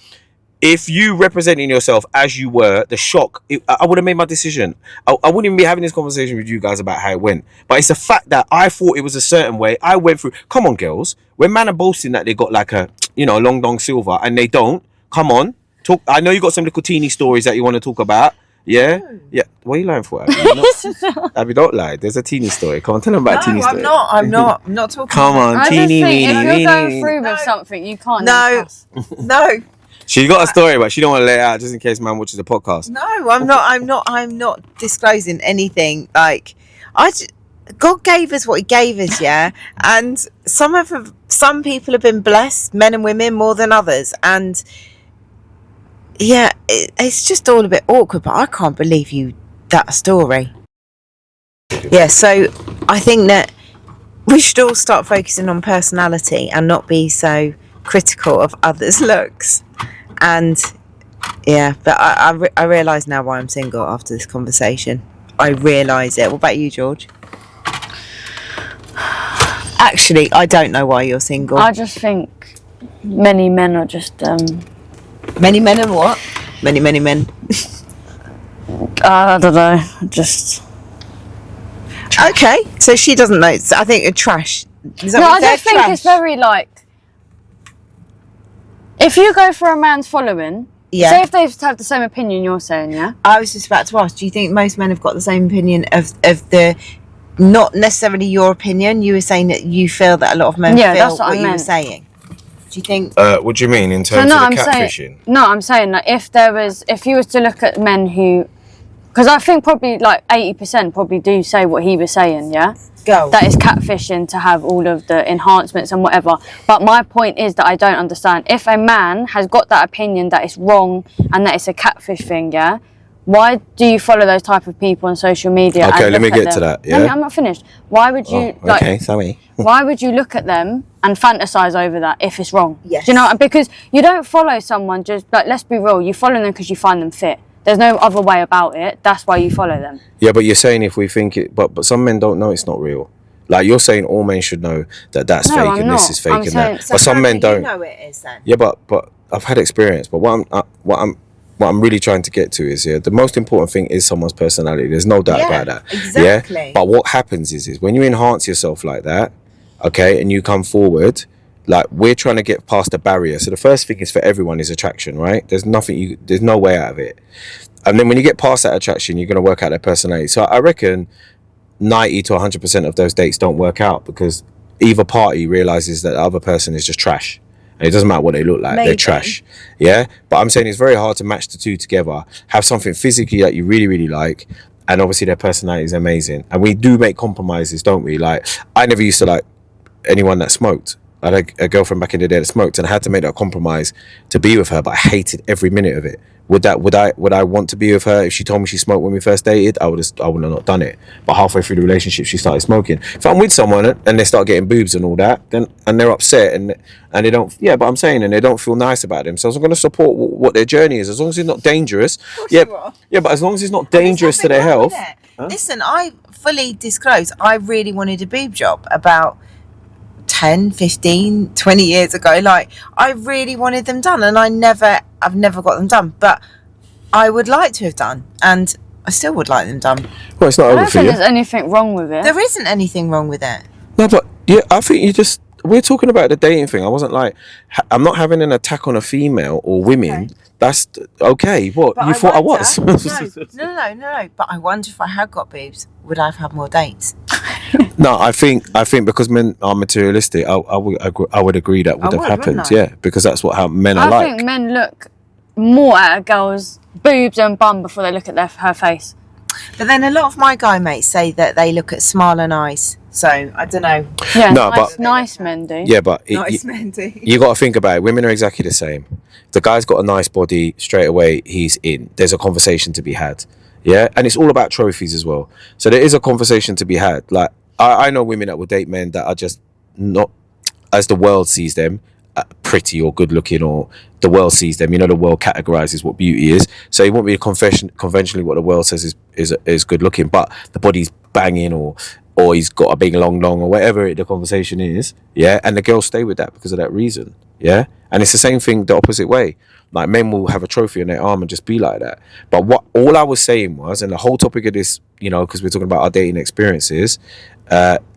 if you representing yourself as you were, the shock, I would have made my decision. I wouldn't even be having this conversation with you guys about how it went. But it's the fact that I thought it was a certain way. I went through. Come on, girls. When man are boasting that they got like a, long dong silver, and they don't. Come on, talk. I know you got some little teeny stories that you want to talk about. Yeah, yeah. What are you lying for? Abby, don't lie. There's a teeny story. Come on, tell them about a teeny story. I'm not talking. Come on, I just teeny think weeny. if you're going through No. with something, you can't. No. No, She got a story, but she don't want to let it out just in case man watches the podcast. no, I'm not disclosing anything. Like, God gave us what He gave us, yeah. And some people have been blessed, men and women, more than others, and yeah, it's just all a bit awkward. But I can't believe that story. Yeah, so I think that we should all start focusing on personality and not be so critical of others' looks. And yeah, but I realise now why I'm single after this conversation. I realise it. What about you, George? Actually, I don't know why you're single. I just think many men are just. Many men and what? Many men. I don't know. Just. Okay, so she doesn't know. I think you're trash. Is that No, what I you just said? think Trash? it's very like. If you go for a man's following, Yeah. say if they have the same opinion you're saying, yeah. I was just about to ask, do you think most men have got the same opinion of the, not necessarily your opinion, you were saying that you feel that a lot of men Yeah, feel that's what I you were meant. saying. Do you think? What do you mean in terms of the catfishing? I'm saying that if you was to look at men who, because I think probably like 80% probably do say what he was saying, yeah. Go. That is catfishing to have all of the enhancements and whatever. But my point is that I don't understand. If a man has got that opinion that it's wrong and that it's a catfish thing, yeah, why do you follow those type of people on social media? Okay, and let me look at get to them? that, yeah? I'm not finished. Why would you Okay, sorry. why would you look at them and fantasize over that if it's wrong? Yes. Do you know? Because you don't follow someone just like, let's be real, you follow them because you find them fit. There's no other way about it. That's why you follow them. Yeah, but you're saying if we think it, but some men don't know it's not real. Like, you're saying all men should know that that's No, fake I'm and this not. is fake I'm and saying- that. So But some how men do don't. you know it is then? Yeah, but I've had experience. But what I'm really trying to get to is, yeah, the most important thing is someone's personality. There's no doubt Yeah, about that. exactly. Yeah. But what happens is when you enhance yourself like that, okay, and you come forward, like, we're trying to get past the barrier. So the first thing is for everyone is attraction, right? There's no way out of it. And then when you get past that attraction, you're going to work out their personality. So I reckon 90 to 100% of those dates don't work out because either party realizes that the other person is just trash. And it doesn't matter what they look like, they're Maybe. trash. Yeah? But I'm saying it's very hard to match the two together. Have something physically that you really, really like, and obviously their personality is amazing. And we do make compromises, don't we? Like, I never used to like anyone that smoked. I had a girlfriend back in the day that smoked, and I had to make that compromise to be with her, but I hated every minute of it Would I want to be with her if she told me she smoked when we first dated? I would have not done it. But halfway through the relationship, she started smoking. If I'm with someone and they start getting boobs and all that, then and they're upset and they don't. Yeah, but I'm saying, and they don't feel nice about themselves. I'm going to support what their journey is, as long as it's not dangerous. Yeah, but as long as it's not dangerous to their health. Huh? Listen, I fully disclose, I really wanted a boob job about 10, 15, 20 years ago. Like, I really wanted them done, and I've never got them done, but I would like to have done, and I still would like them done. Well, it's not over for you. I don't think there's anything wrong with it. There isn't anything wrong with it. No, but yeah, I think we're talking about the dating thing. I wasn't like, I'm not having an attack on a female or women. Okay. That's okay. What, but you thought I was? No. But I wonder if I had got boobs, would I have had more dates? No, I think because men are materialistic, I would agree that would have happened. Yeah, because that's how men are like. I think men look more at a girl's boobs and bum before they look at her face. But then a lot of my guy mates say that they look at smile and eyes. So I don't know. Yeah, no, nice men do. Yeah, but men do. You got to think about it. Women are exactly the same. The guy's got a nice body, straight away he's in. There's a conversation to be had. Yeah, and it's all about trophies as well. So there is a conversation to be had. Like I know women that will date men that are just not, as the world sees them, pretty or good looking, or the world sees them. You know, the world categorizes what beauty is. So it won't be conventionally what the world says is good looking, but the body's banging or he's got a big long or whatever the conversation is. Yeah, and the girls stay with that because of that reason. Yeah, and it's the same thing the opposite way. Like men will have a trophy on their arm and just be like that. But what all I was saying was, and the whole topic of this, you know, because we're talking about our dating experiences,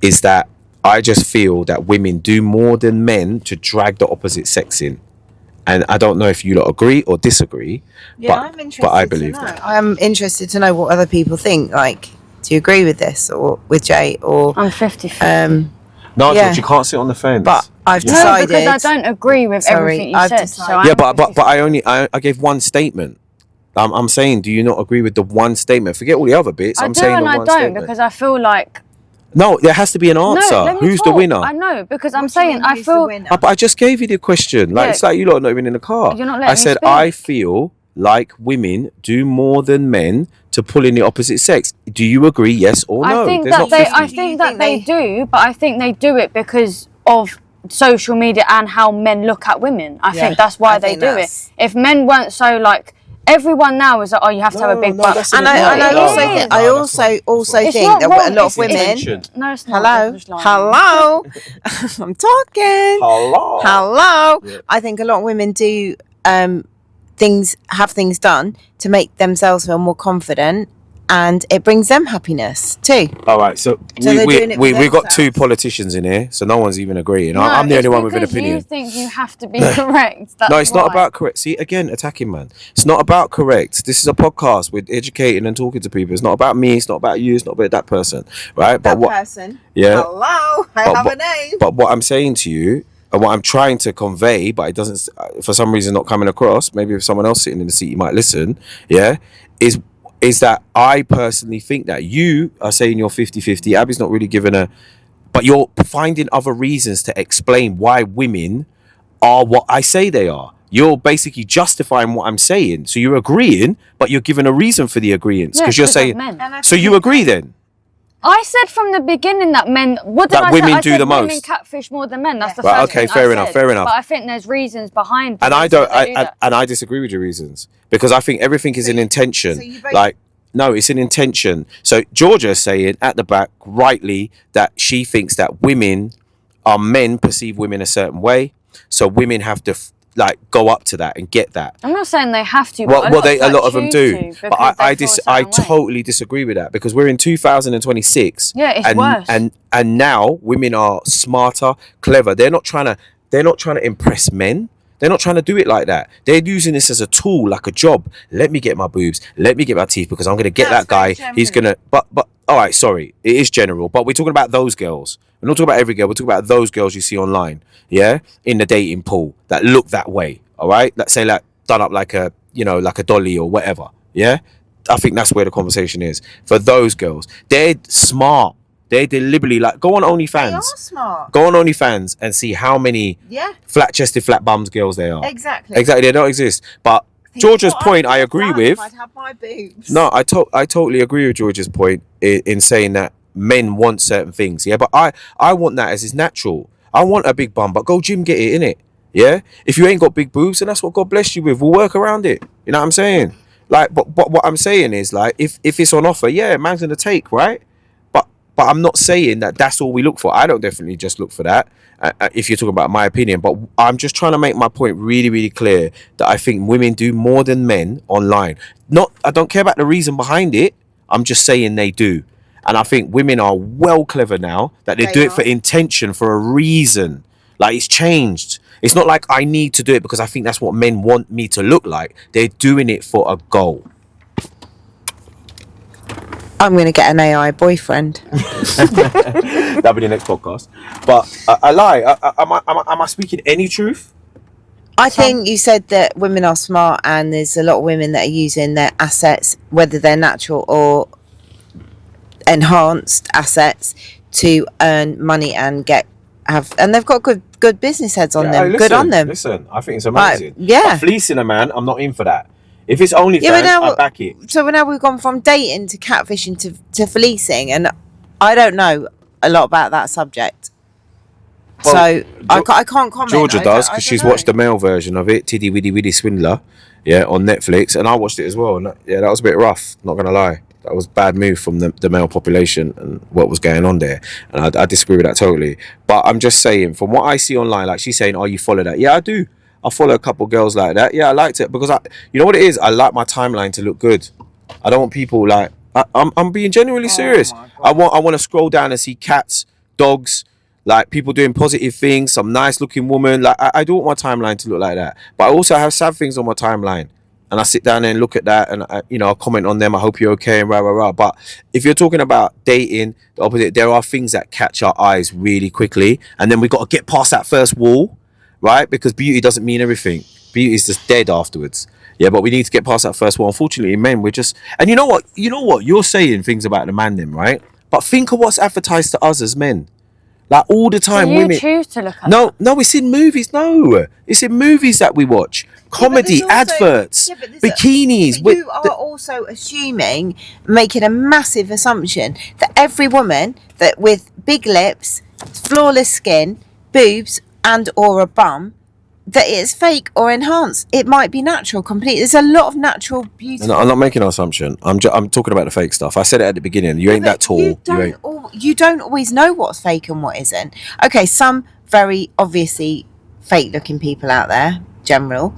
is that I just feel that women do more than men to drag the opposite sex in. And I don't know if you lot agree or disagree. Yeah, but, I'm interested. But I believe that. I'm interested to know what other people think. Like, do you agree with this or with Jay? Or I'm 50-50. No, yeah. You can't sit on the fence. But I've decided. No, because I don't agree with everything you said. So yeah, but I gave one statement. I'm saying, do you not agree with the one statement? Forget all the other bits. I'm saying the one statement. I don't, because I feel like. No, there has to be an answer. No, who's the winner? I know, because I'm saying I feel. But I just gave you the question. Like, it's like you lot are not even in the car. You're not letting I said me speak. I feel like women do more than men to pull in the opposite sex. Do you agree? Yes or no? I think that they do, but I think they do it because of social media and how men look at women. I think that's why they do it. If men weren't so like. Everyone now is like, oh, you have to have a big butt. And I also think that a lot of women. No, it's not. Hello. I'm talking. Hello. Yeah. I think a lot of women do have things done to make themselves feel more confident, and it brings them happiness too. All right, so we got two politicians in here, so no one's even agreeing. No, I'm the only one with an opinion. You think you have to be correct. No, it's not about correct. See, again, attacking man. It's not about correct. This is a podcast. We're educating and talking to people. It's not about me. It's not about you. It's not about that person, right? That person. Yeah. Hello. I have a name. But what I'm saying to you, and what I'm trying to convey, but it doesn't, for some reason, not coming across. Maybe if someone else sitting in the seat, you might listen. Yeah, is that I personally think that you are saying you're 50-50. Abby's not really giving but you're finding other reasons to explain why women are what I say they are. You're basically justifying what I'm saying. So you're agreeing, but you're giving a reason for the agreement. Because you're saying, so you agree then? I said from the beginning that men. What did I say? Women do the most. Women catfish more than men. That's the right, first okay, thing fair I enough, said. fair enough. But I think there's reasons behind. And I disagree with your reasons, because I think everything is an intention. No, it's an intention. So Georgia is saying at the back rightly that she thinks that men perceive women a certain way, so women have to go up to that and get that. I'm not saying they have to. Well, a lot of them do. But I totally disagree with that, because we're in 2026. Yeah, it's worse. And now women are smarter, clever. They're not trying to impress men. They're not trying to do it like that. They're using this as a tool, like a job. Let me get my boobs. Let me get my teeth, because I'm going to get that guy. He's going to... But all right, sorry. It is general. But we're talking about those girls. We're not talking about every girl. We're talking about those girls you see online, yeah? In the dating pool that look that way, all right? Let's say done up like a dolly or whatever, yeah? I think that's where the conversation is. For those girls, they're smart. They're deliberately go on OnlyFans. They are smart. Go on OnlyFans and see how many flat-chested, flat-bums girls there are. Exactly. They don't exist. But Georgia's point I agree with. I'd have my boobs. No, I totally agree with George's point in saying that men want certain things, yeah, but I want that as is natural. I want a big bum, but go gym, get it, innit? Yeah, if you ain't got big boobs, then that's what God blessed you with. We'll work around it. You know what I'm saying? Like, but what I'm saying is, like, if it's on offer, yeah, man's gonna take, right? But I'm not saying that that's all we look for. I don't definitely just look for that. If you're talking about my opinion, but I'm just trying to make my point really, really clear that I think women do more than men online. I don't care about the reason behind it. I'm just saying they do. And I think women are well clever now that they do it for intention, for a reason. Like, it's changed. It's not like I need to do it because I think that's what men want me to look like. They're doing it for a goal. I'm going to get an AI boyfriend. That'll be the next podcast. But I lie. Am I speaking any truth? I think you said that women are smart, and there's a lot of women that are using their assets, whether they're natural or enhanced assets, to earn money and and they've got good business heads on them. Good on them. Listen, I think it's amazing. Yeah. But fleecing a man, I'm not in for that. If it's only fans, I back it. So now we've gone from dating to catfishing to fleecing, and I don't know a lot about that subject. Well, so I can't comment. Georgia does, because she's watched the male version of it, Tiddy Widdy Widdy Swindler, yeah, on Netflix, and I watched it as well. And that was a bit rough, not gonna lie. That was bad move from the male population and what was going on there. And I disagree with that totally. But I'm just saying, from what I see online, like she's saying, oh, you follow that? Yeah, I do. I follow a couple girls like that. Yeah, I liked it because you know what it is? I like my timeline to look good. I don't want people like, I'm being genuinely serious. I want to scroll down and see cats, dogs, like people doing positive things, some nice looking woman. Like I don't want my timeline to look like that. But I also have sad things on my timeline. And I sit down and look at that, and I comment on them. I hope you're okay, and rah rah rah. But if you're talking about dating, the opposite, there are things that catch our eyes really quickly, and then we got to get past that first wall, right? Because beauty doesn't mean everything. Beauty is just dead afterwards. Yeah, but we need to get past that first wall. Unfortunately, men, we're just. And you know what? You're saying things about the man, then, right? But think of what's advertised to us as men. Like all the time, so you women choose to look at no, it's in movies. No, it's in movies that we watch. Comedy, adverts, bikinis. But you are also assuming, making a massive assumption that every woman that with big lips, flawless skin, boobs, and or a bum, that it's fake or enhanced. It might be natural, complete. There's a lot of natural beauty. No, I'm not making an assumption. I'm talking about the fake stuff. I said it at the beginning. You ain't that tall. You don't always know what's fake and what isn't. Okay, some very obviously fake-looking people out there, general,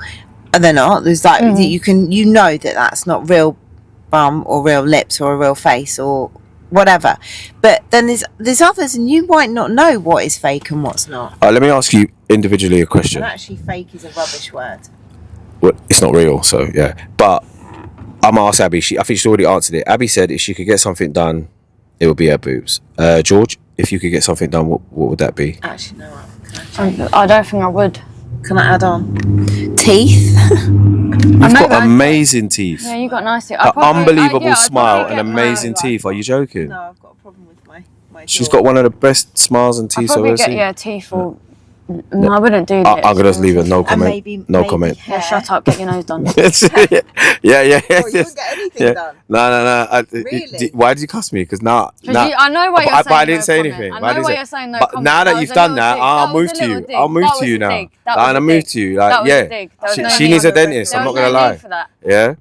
and they're not. There's like you know that that's not real bum or real lips or a real face or whatever. But then there's others, and you might not know what is fake and what's not. Let me ask you individually a question. And actually, fake is a rubbish word. Well, it's not real, so yeah. But I'm gonna ask Abby. I think she's already answered it. Abby said if she could get something done, it would be her boobs. George, if you could get something done, what would that be? Actually, no. I don't think I would. Can I add on? Teeth. You've got amazing teeth. Yeah, you got nice teeth. Unbelievable smile and amazing teeth. Are you joking? No, I've got a problem with my She's got one of the best smiles and teeth I've ever seen. Teeth or... No, I wouldn't do that. I'm gonna just leave it. No comment. No comment. Yeah, shut up. Get your nose done. yeah. Oh, you wouldn't get anything done? No. Really? Why did you cuss me? Because now I know what you're saying. But I didn't say anything. I know what you're saying. But now that you've done that, I'll move to you. I'll move to you now. And I move to you. Like, yeah. She needs a dentist. I'm not gonna lie. Yeah.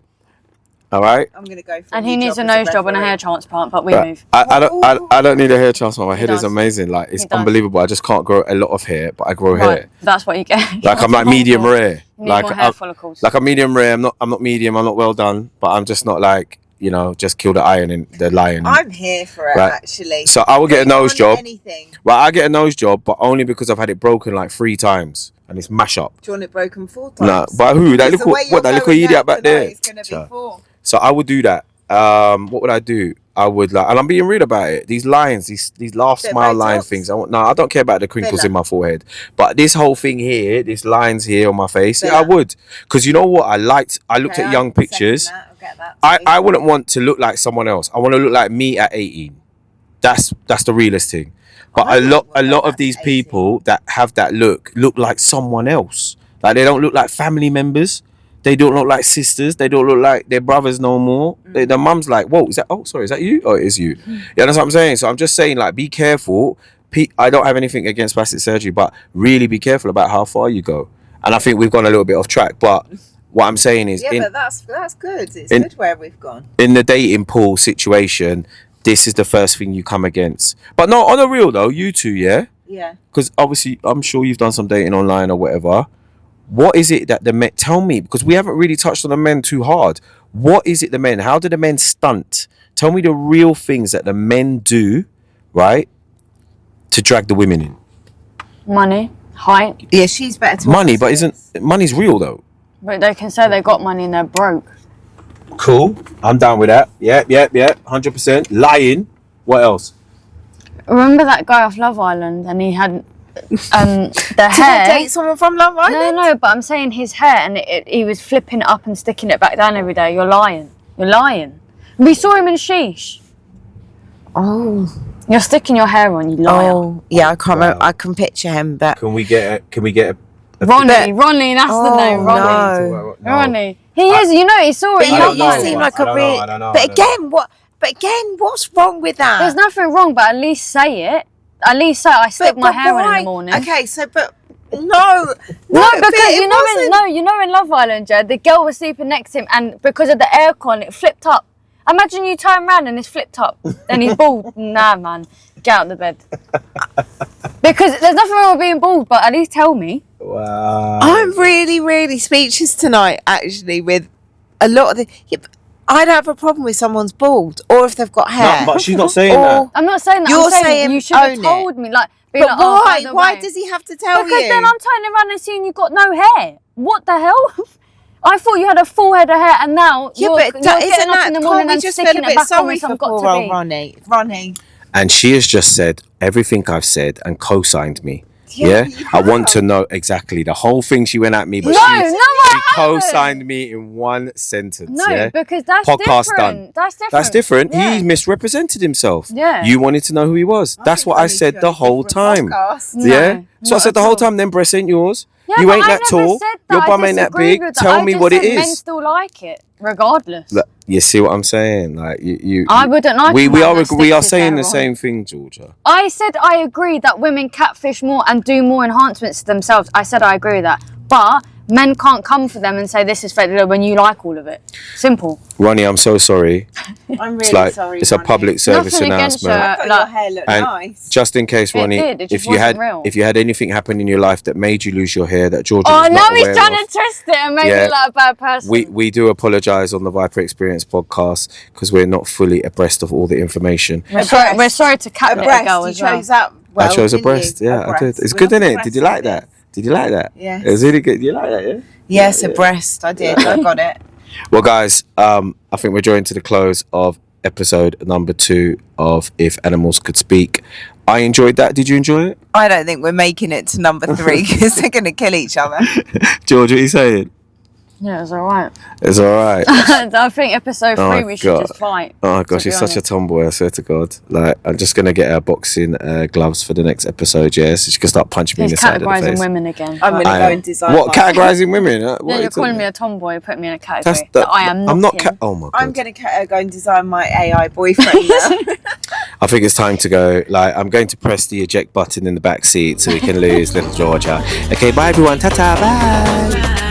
All right. I'm gonna go for. And he needs a nose job and a hair transplant, but we move. I don't need a hair transplant. My head is amazing. Like it's unbelievable. I just can't grow a lot of hair, but I grow hair. That's what you get. Like I'm like medium rare. Like hair follicles. Like I'm medium rare. I'm not medium. I'm not well done, but I'm just not like just kill the iron in the lion. I'm here for it actually. So I will get a nose job. Well, I get a nose job, but only because I've had it broken like 3 times. And it's mash up. Do you want it broken 4 times? No, but who? That little idiot back there. It's gonna be 4. So I would do that. What would I do? I would and I'm being real about it. These lines, these laugh, smile line things. I don't care about the crinkles in my forehead, but this whole thing here, these lines here on my face, I would. Because you know what? I looked at young pictures. I wouldn't want to look like someone else. I want to look like me at 18. That's the realest thing. But a lot of these people that have that look like someone else. Like they don't look like family members. They don't look like sisters. They don't look like their brothers no more. The mum's like, whoa, is that you? Oh, it is you. Yeah, that's what I'm saying. So I'm just saying, like, be careful. I don't have anything against plastic surgery, but really be careful about how far you go. And I think we've gone a little bit off track, but what I'm saying is... but that's good. It's good where we've gone. In the dating pool situation, this is the first thing you come against. But no, on a real though, you two, yeah? Yeah. Because obviously, I'm sure you've done some dating online or whatever. What is it that the men... Tell me, because we haven't really touched on the men too hard. What is it the men... How do the men stunt? Tell me the real things that the men do, right, to drag the women in. Money, height. Yeah, she's better to money, but money's real though. But they can say they got money and they're broke. Cool. I'm down with that. Yeah. 100%. Lying. What else? Remember that guy off Love Island and he had the Did hair? I date someone from Love Island? No, but I'm saying his hair and he was flipping it up and sticking it back down every day. You're lying. We saw him in Sheesh. Oh. You're sticking your hair on, you liar. Oh, yeah, I can't remember. I can picture him, but... Can we get a Ronnie, that's the name, Ronnie. No. Ronnie. He is, he saw it. You seem like a real... But again, what's wrong with that? There's nothing wrong, but at least say it. At least say I stick my hair in the morning. Okay, so because because in Love Island, Jed, the girl was sleeping next to him, and because of the aircon, it flipped up. Imagine you turn around and it's flipped up, and he's bald. Nah, man, get out of the bed. Because there's nothing wrong with being bald, but at least tell me. Wow. I'm really, really speechless tonight, actually, with a lot of the... Yeah, I'd have a problem with someone's bald, or if they've got hair. No, but she's not saying that. I'm not saying that. You're I'm saying saying you should have own told me. But why? Why does he have to tell you? Because then I'm turning around and seeing you got no hair. What the hell? I thought you had a full head of hair, and now you're getting up in the morning and sticking it back on me. So I've got to be. Ronnie. And she has just said everything I've said and co-signed me. Yeah? I want to know exactly the whole thing. She went at me, but she co-signed me in one sentence. No, yeah? because that's Podcast different. done. That's different. Yeah. Yeah. He misrepresented himself. Yeah. You wanted to know who he was. That's what I said the whole time. Yeah. So I said the whole time, them breasts ain't yours. Yeah, you ain't that tall. Your bum ain't that big. Tell me what it is. Men still like it, regardless. Look, you see what I'm saying? Like you. I wouldn't like. We are saying the same thing, Georgia. I said I agree that women catfish more and do more enhancements to themselves. I said I agree with that, but men can't come for them and say this is fake when you like all of it. Simple. Ronnie, I'm so sorry. I'm really sorry. It's a public service Nothing against announcement. I thought your hair looked nice. Just in case, Ronnie, if you had anything happen in your life that made you lose your hair, that Georgia was now not he's aware trying of, to twist it and make me look like a bad person. We do apologise on the Viper Experience podcast because we're not fully abreast of all the information. We're sorry to catfish a girl as well. I chose a breast. Yeah, I did. It's good, isn't it? Did you like that? Yeah. It was really good. You like that, yeah? Yes, a breast. I did. I got it. Well, guys, I think we're drawing to the close of episode number 2 of If Animals Could Speak. I enjoyed that. Did you enjoy it? I don't think we're making it to number 3 because they're going to kill each other. George, what are you saying? Yeah, it was alright. It's alright. I think episode 3 we should just fight. Oh gosh, he's such a tomboy, I swear to God. Like, I'm just gonna get her boxing gloves for the next episode, yeah? So she can start punching me in the side of the face. He's categorising women again. I'm gonna go and design. What, categorising women? You're calling me a tomboy, put me in a category that I am not. I'm not. Oh my God. I'm gonna go and design my AI boyfriend now. I think it's time to go. Like, I'm going to press the eject button in the back seat so we can lose little Georgia. Okay, bye everyone. Ta-ta, bye.